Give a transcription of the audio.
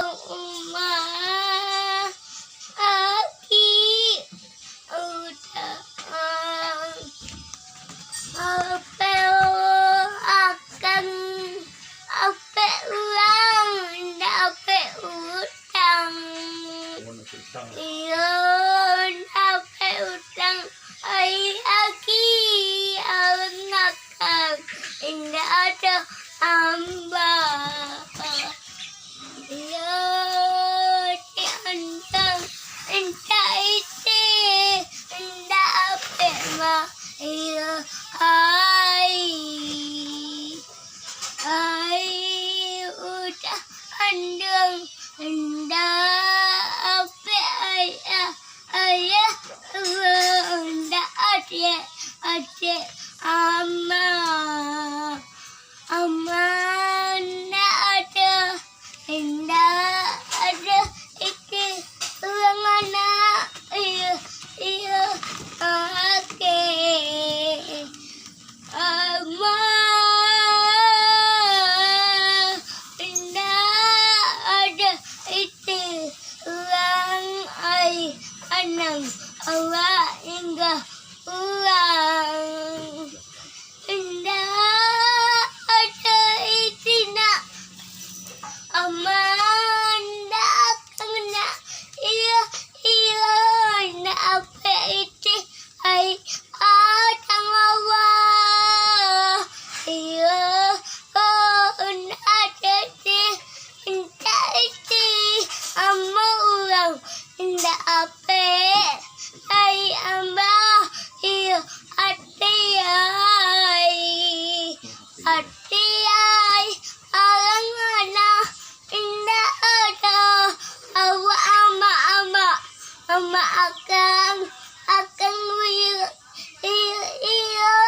rumah aki udah akan ape ulang ape utang iya ape utang ai aki anak indah ada hamba iya diandang indah ite indah ape mah iya hai udah andang indah ape ayah indah adik aman ada indah ada itu uang anak iya iya oke aman indah ada itu uang anang awak hingga uang indah ada itina aman dak kena iya iya na apa itu hai adang awak iya ada di indah itu ama ulang indah apa hai amba iya hati alang anak indah ada awak ama akan iya